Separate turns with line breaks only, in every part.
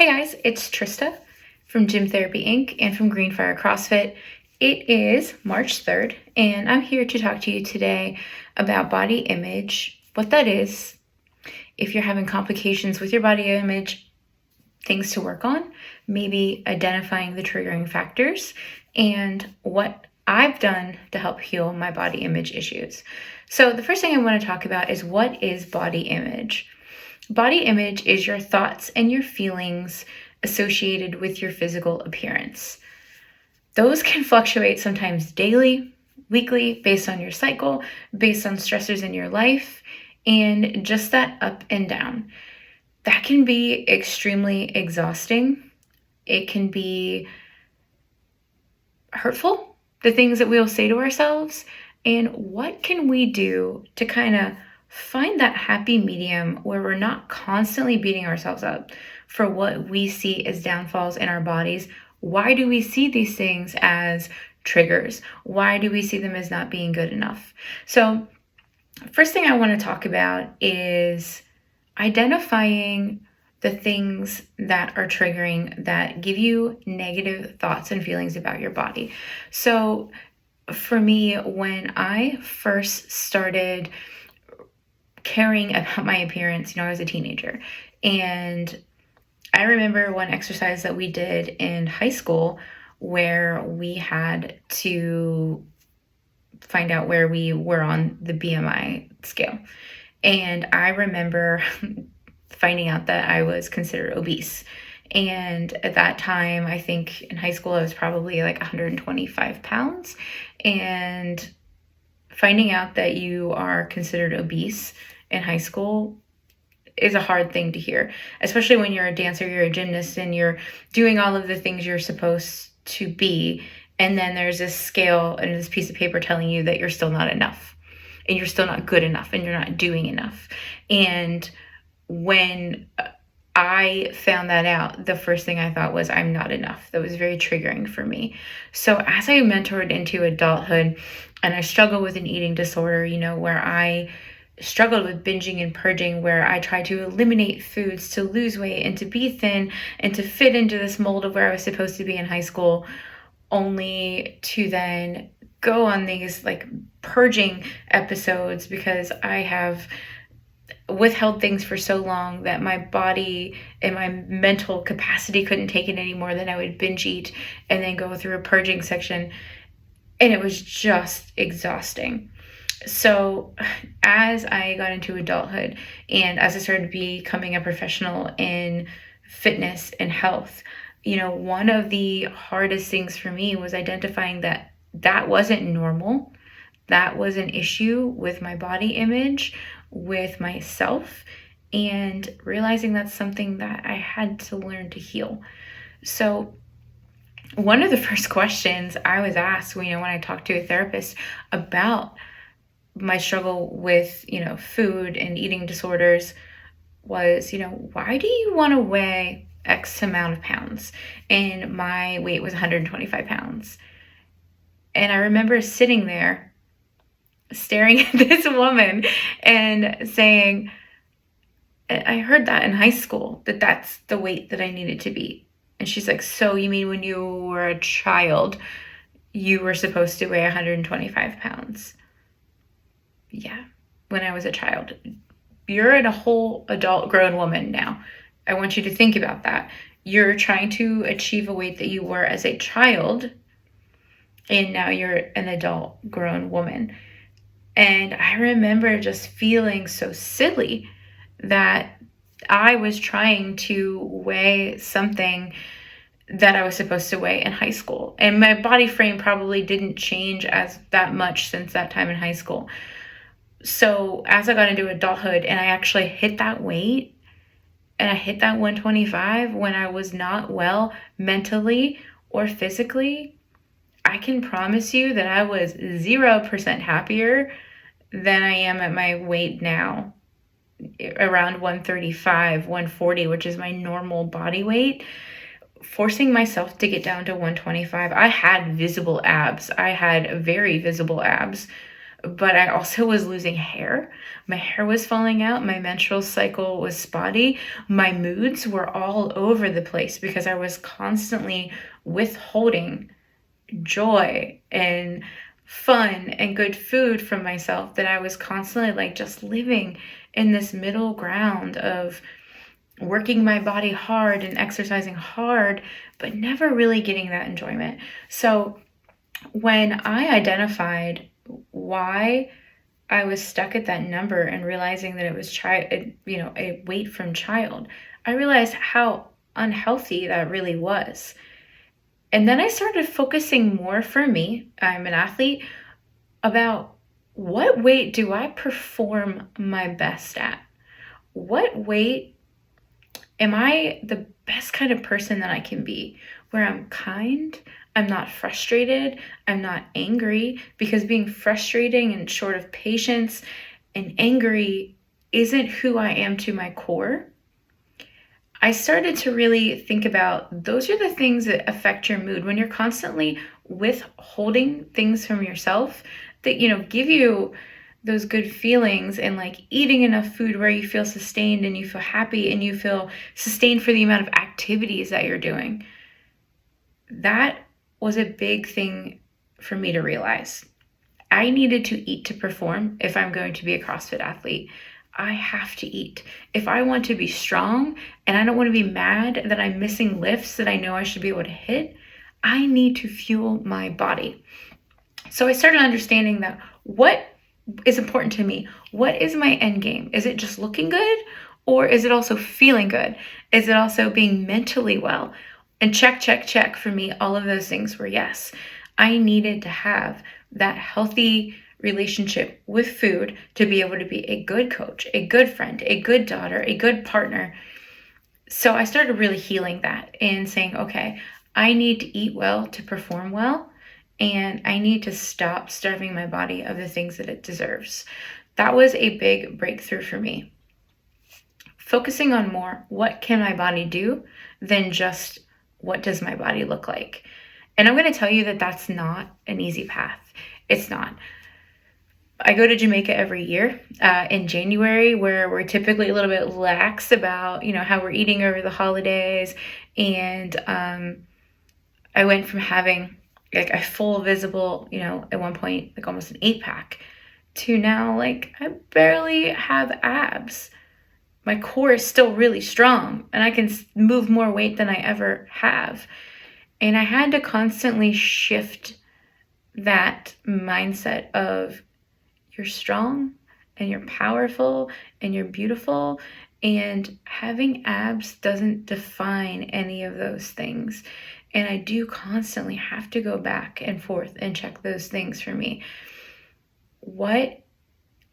Hey guys, it's Trista from Gym Therapy Inc. and from Greenfire CrossFit. It is March 3rd, and I'm here to talk to you today about body image, what that is, if you're having complications with your body image, things to work on, maybe identifying the triggering factors, and what I've done to help heal my body image issues. So the first thing I want to talk about is, what is body image? Body image is your thoughts and your feelings associated with your physical appearance. Those can fluctuate sometimes daily, weekly, based on your cycle, based on stressors in your life, and just that up and down. That can be extremely exhausting. It can be hurtful, the things that we'll say to ourselves. And what can we do to kind of find that happy medium where we're not constantly beating ourselves up for what we see as downfalls in our bodies? Why do we see these things as triggers? Why do we see them as not being good enough? So first thing I want to talk about is identifying the things that are triggering, that give you negative thoughts and feelings about your body. So for me, when I first started caring about my appearance, I was a teenager, and I remember one exercise that we did in high school where we had to find out where we were on the BMI scale. And I remember finding out that I was considered obese. And at that time, I think in high school, I was probably like 125 pounds. And finding out that you are considered obese in high school is a hard thing to hear, especially when you're a dancer, you're a gymnast, and you're doing all of the things you're supposed to be. And then there's this scale and this piece of paper telling you that you're still not enough, and you're still not good enough, and you're not doing enough. And when I found that out, the first thing I thought was, I'm not enough. That was very triggering for me. So as I mentored into adulthood, and I struggled with an eating disorder, where I struggled with binging and purging, where I tried to eliminate foods to lose weight and to be thin and to fit into this mold of where I was supposed to be in high school, only to then go on these purging episodes because I have withheld things for so long that my body and my mental capacity couldn't take it anymore. Then I would binge eat and then go through a purging section, and it was just exhausting. So as I got into adulthood and as I started becoming a professional in fitness and health, one of the hardest things for me was identifying that that wasn't normal. That was an issue with my body image, with myself, and realizing that's something that I had to learn to heal. So one of the first questions I was asked, when I talked to a therapist about my struggle with, food and eating disorders, was, why do you want to weigh X amount of pounds? And my weight was 125 pounds. And I remember sitting there staring at this woman and saying, I heard that in high school, that that's the weight that I needed to be. And she's like, so you mean when you were a child, you were supposed to weigh 125 pounds? Yeah, when I was a child. You're a whole adult grown woman now. I want you to think about that. You're trying to achieve a weight that you were as a child, and now you're an adult grown woman. And I remember just feeling so silly that I was trying to weigh something that I was supposed to weigh in high school. And my body frame probably didn't change as that much since that time in high school. So as I got into adulthood and I actually hit that weight, and I hit that 125 when I was not well mentally or physically, I can promise you that I was 0% happier than I am at my weight now, around 135, 140, which is my normal body weight. Forcing myself to get down to 125, I had visible abs. I had very visible abs. but I also was losing hair. My hair was falling out. My menstrual cycle was spotty. My moods were all over the place because I was constantly withholding joy and fun and good food from myself, that I was constantly like just living in this middle ground of working my body hard and exercising hard, but never really getting that enjoyment. So when I identified why I was stuck at that number and realizing that it was a weight from child, I realized how unhealthy that really was. And then I started focusing more, for me, I'm an athlete, about what weight do I perform my best at? What weight am I the best kind of person that I can be? Where I'm kind, I'm not frustrated, I'm not angry, because being frustrating and short of patience and angry isn't who I am to my core. I started to really think about, those are the things that affect your mood. When you're constantly withholding things from yourself that, give you those good feelings, and like eating enough food where you feel sustained and you feel happy and you feel sustained for the amount of activities that you're doing. That was a big thing for me to realize. I needed to eat to perform if I'm going to be a CrossFit athlete. I have to eat. If I want to be strong and I don't want to be mad that I'm missing lifts that I know I should be able to hit, I need to fuel my body. So I started understanding that what is important to me. What is my end game? Is it just looking good? Or is it also feeling good? Is it also being mentally well? And check for me, all of those things were yes. I needed to have that healthy relationship with food to be able to be a good coach, a good friend, a good daughter, a good partner. So I started really healing that and saying, okay, I need to eat well to perform well, and I need to stop starving my body of the things that it deserves. That was a big breakthrough for me. Focusing on more, what can my body do, than just what does my body look like? And I'm going to tell you that that's not an easy path. It's not. I go to Jamaica every year in January, where we're typically a little bit lax about, how we're eating over the holidays. And I went from having like a full visible, at one point, like almost an 8-pack, to now like I barely have abs. My core is still really strong and I can move more weight than I ever have. And I had to constantly shift that mindset of, you're strong and you're powerful and you're beautiful, and having abs doesn't define any of those things. And I do constantly have to go back and forth and check those things for me. What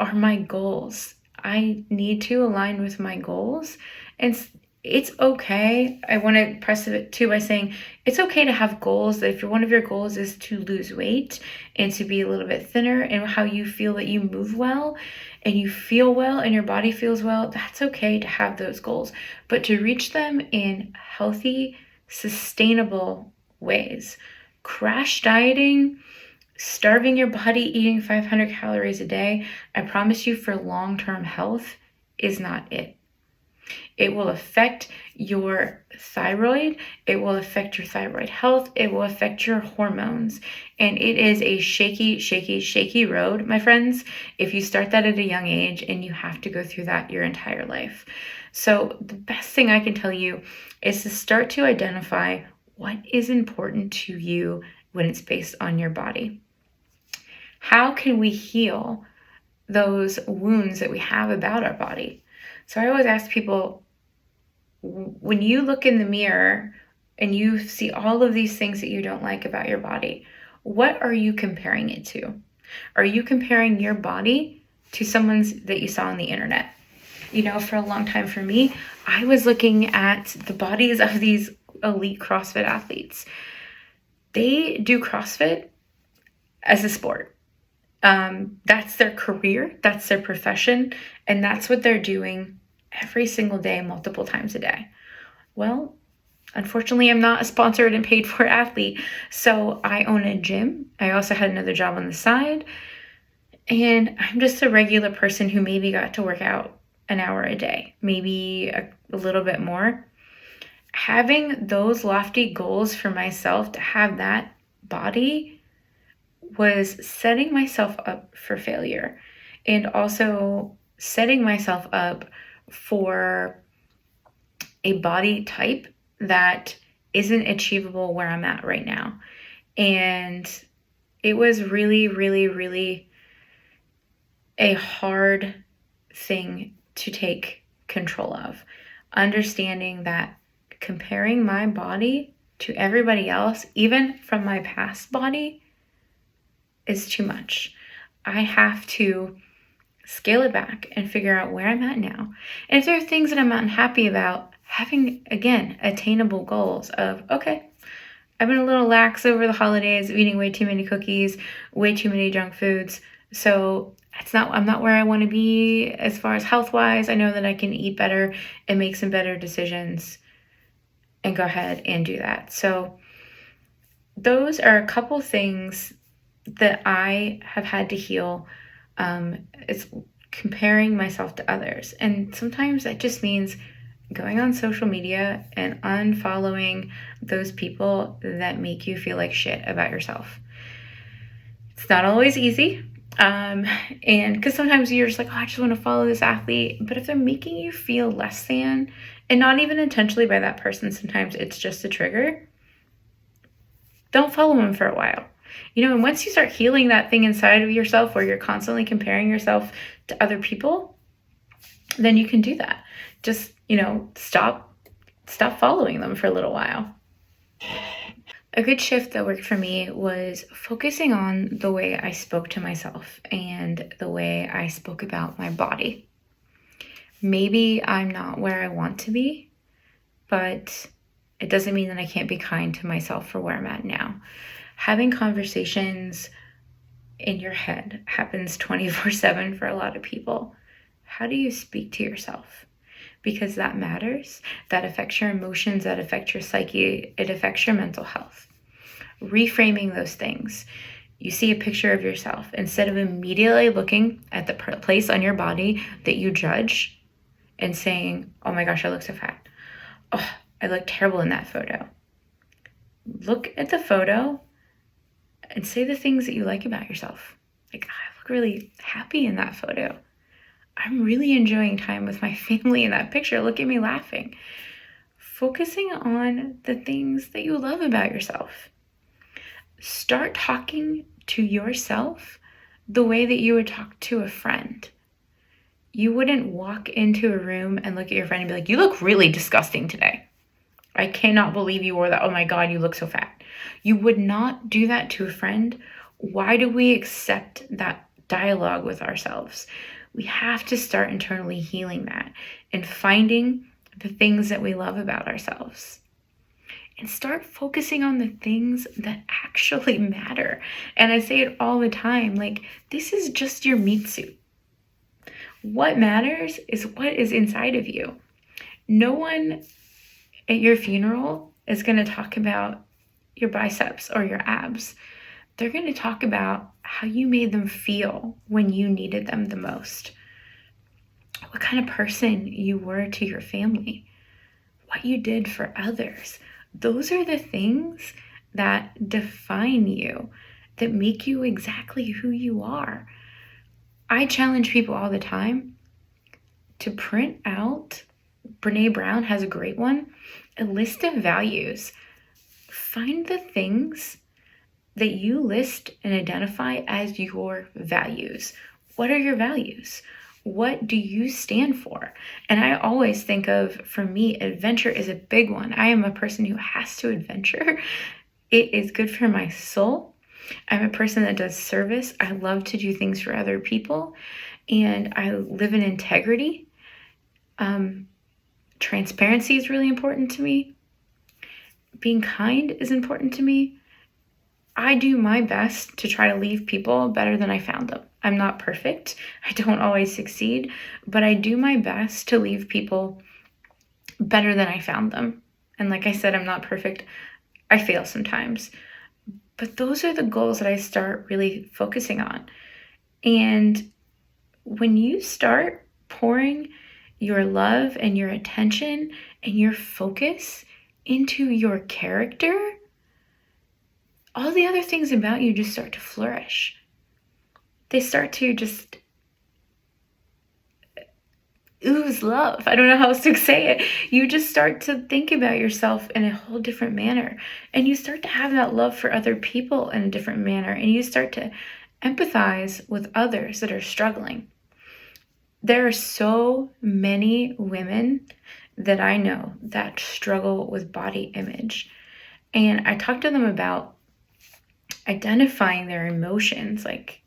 are my goals? I need to align with my goals. And it's okay. I want to press it too by saying it's okay to have goals, that if one of your goals is to lose weight and to be a little bit thinner, and how you feel that you move well and you feel well and your body feels well, that's okay to have those goals. But to reach them in healthy, sustainable ways. Crash dieting, starving your body, eating 500 calories a day, I promise you, for long-term health, is not it. It will affect your thyroid. It will affect your thyroid health. It will affect your hormones. And it is a shaky road, my friends, if you start that at a young age and you have to go through that your entire life. So the best thing I can tell you is to start to identify what is important to you when it's based on your body. How can we heal those wounds that we have about our body? So I always ask people, when you look in the mirror and you see all of these things that you don't like about your body, what are you comparing it to? Are you comparing your body to someone's that you saw on the internet? For a long time for me, I was looking at the bodies of these elite CrossFit athletes. They do CrossFit as a sport. That's their career, that's their profession, and that's what they're doing every single day, multiple times a day. Well, unfortunately, I'm not a sponsored and paid for athlete, so I own a gym. I also had another job on the side, And I'm just a regular person who maybe got to work out an hour a day, maybe a little bit more. Having those lofty goals for myself to have that body was setting myself up for failure, and also setting myself up for a body type that isn't achievable where I'm at right now. And it was really, really, really a hard thing to take control of. Understanding that comparing my body to everybody else, even from my past body, is too much. I have to scale it back and figure out where I'm at now. And if there are things that I'm unhappy about, having, again, attainable goals of, okay, I've been a little lax over the holidays, eating way too many cookies, way too many junk foods. So I'm not where I want to be as far as health-wise. I know that I can eat better and make some better decisions and go ahead and do that. So those are a couple things that I have had to heal. It's comparing myself to others. And sometimes that just means going on social media and unfollowing those people that make you feel like shit about yourself. It's not always easy. And because sometimes you're just like, oh, I just want to follow this athlete. But if they're making you feel less than, and not even intentionally by that person, sometimes it's just a trigger, don't follow them for a while. And once you start healing that thing inside of yourself where you're constantly comparing yourself to other people, then you can do that. Just, stop following them for a little while. A good shift that worked for me was focusing on the way I spoke to myself and the way I spoke about my body. Maybe I'm not where I want to be, but it doesn't mean that I can't be kind to myself for where I'm at now. Having conversations in your head happens 24/7 for a lot of people. How do you speak to yourself? Because that matters. That affects your emotions, that affects your psyche, it affects your mental health. Reframing those things. You see a picture of yourself. Instead of immediately looking at the place on your body that you judge and saying, oh my gosh, I look so fat. Oh, I look terrible in that photo. Look at the photo and say the things that you like about yourself. Like, I look really happy in that photo. I'm really enjoying time with my family in that picture. Look at me laughing. Focusing on the things that you love about yourself. Start talking to yourself the way that you would talk to a friend. You wouldn't walk into a room and look at your friend and be like, you look really disgusting today. I cannot believe you wore that. Oh my God, you look so fat. You would not do that to a friend. Why do we accept that dialogue with ourselves? We have to start internally healing that and finding the things that we love about ourselves. And start focusing on the things that actually matter. And I say it all the time, like, this is just your meat suit. What matters is what is inside of you. No one at your funeral is going to talk about your biceps or your abs. They're going to talk about how you made them feel when you needed them the most. What kind of person you were to your family. What you did for others. Those are the things that define you, that make you exactly who you are. I challenge people all the time to print out, Brene Brown has a great one, a list of values. Find the things that you list and identify as your values. What are your values? What do you stand for? And I always think of, for me, adventure is a big one. I am a person who has to adventure. It is good for my soul. I'm a person that does service. I love to do things for other people. And I live in integrity. Transparency is really important to me. Being kind is important to me. I do my best to try to leave people better than I found them. I'm not perfect. I don't always succeed, but I do my best to leave people better than I found them. And like I said, I'm not perfect. I fail sometimes. But those are the goals that I start really focusing on. And when you start pouring your love and your attention and your focus into your character, all the other things about you just start to flourish. They start to just ooze love. I don't know how else to say it. You just start to think about yourself in a whole different manner. And you start to have that love for other people in a different manner. And you start to empathize with others that are struggling. There are so many women that I know that struggle with body image. And I talk to them about identifying their emotions. Like,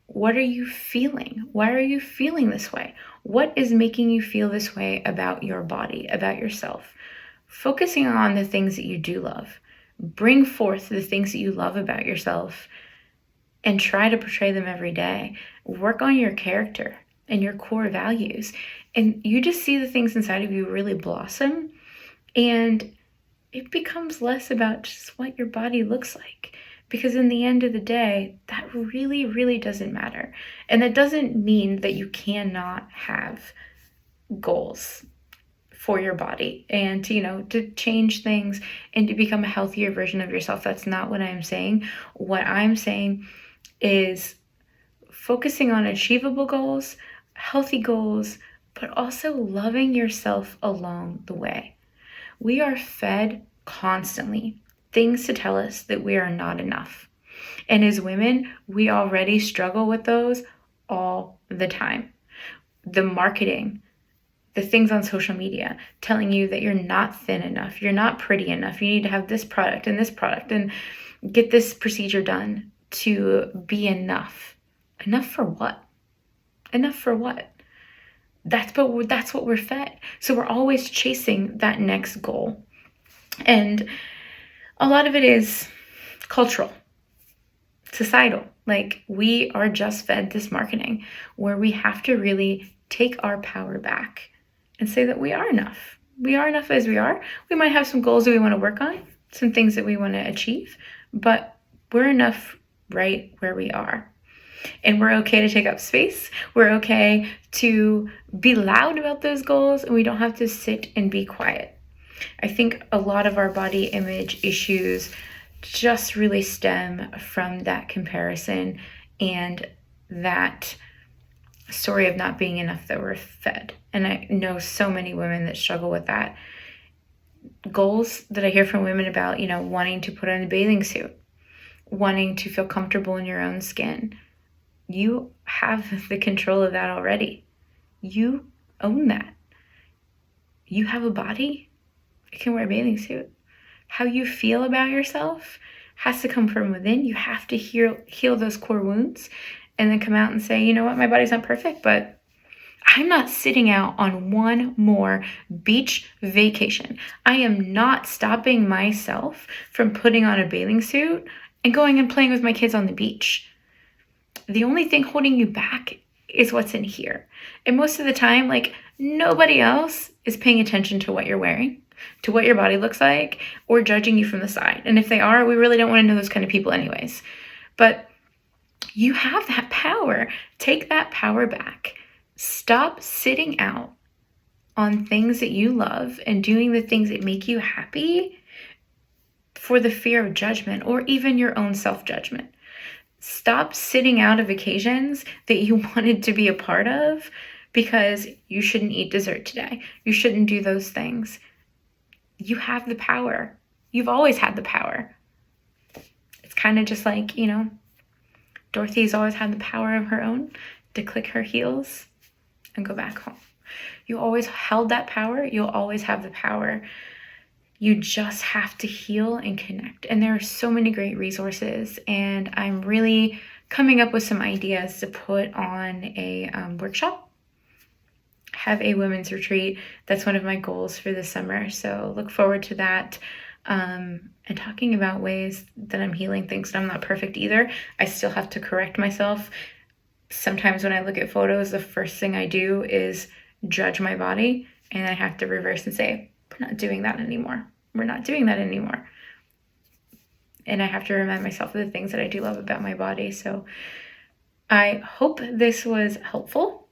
what are you feeling? Why are you feeling this way? What is making you feel this way about your body, about yourself? Focusing on the things that you do love. Bring forth the things that you love about yourself and try to portray them every day. Work on your character and your core values. And you just see the things inside of you really blossom. And it becomes less about just what your body looks like. Because in the end of the day, that really, really doesn't matter. And that doesn't mean that you cannot have goals for your body and to change things and to become a healthier version of yourself. That's not what I'm saying. What I'm saying is focusing on achievable goals, healthy goals, but also loving yourself along the way. We are fed constantly things to tell us that we are not enough. And as women, we already struggle with those all the time. The marketing, the things on social media telling you that you're not thin enough, you're not pretty enough, you need to have this product and get this procedure done to be enough. Enough for what? Enough for what? That's what we're fed. So we're always chasing that next goal. And a lot of it is cultural, societal. Like, we are just fed this marketing where we have to really take our power back and say that we are enough. We are enough as we are. We might have some goals that we want to work on, some things that we want to achieve, but we're enough right where we are. And we're okay to take up space. We're okay to be loud about those goals, and we don't have to sit and be quiet. I think a lot of our body image issues just really stem from that comparison and that story of not being enough that we're fed. And I know so many women that struggle with that. Goals that I hear from women about, wanting to put on a bathing suit, wanting to feel comfortable in your own skin. You have the control of that already. You own that. You have a body. You can wear a bathing suit. How you feel about yourself has to come from within. You have to heal those core wounds and then come out and say, you know what, my body's not perfect, but I'm not sitting out on one more beach vacation. I am not stopping myself from putting on a bathing suit and going and playing with my kids on the beach. The only thing holding you back is what's in here. And most of the time, nobody else is paying attention to what you're wearing, to what your body looks like, or judging you from the side. And if they are, we really don't want to know those kind of people anyways. But you have that power. Take that power back. Stop sitting out on things that you love and doing the things that make you happy for the fear of judgment or even your own self-judgment. Stop sitting out of occasions that you wanted to be a part of because you shouldn't eat dessert today. You shouldn't do those things. You have the power. You've always had the power. It's kind of just like, Dorothy's always had the power of her own to click her heels and go back home. You always held that power. You'll always have the power. You just have to heal and connect. And there are so many great resources. And I'm really coming up with some ideas to put on a workshop, have a women's retreat. That's one of my goals for this summer. So look forward to that. And talking about ways that I'm healing things. I'm not perfect either. I still have to correct myself. Sometimes when I look at photos, the first thing I do is judge my body. And I have to reverse and say, we're not doing that anymore. We're not doing that anymore. And I have to remind myself of the things that I do love about my body. So I hope this was helpful,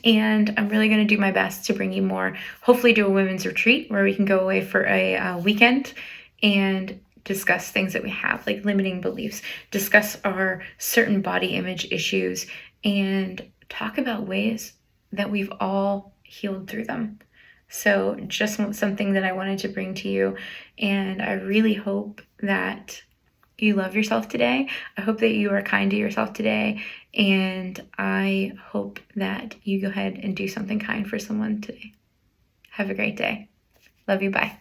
and I'm really going to do my best to bring you more, hopefully do a women's retreat where we can go away for a weekend and discuss things that we have, like limiting beliefs, discuss our certain body image issues, and talk about ways that we've all healed through them. So just something that I wanted to bring to you, and I really hope that you love yourself today. I hope that you are kind to yourself today, and I hope that you go ahead and do something kind for someone today. Have a great day. Love you. Bye.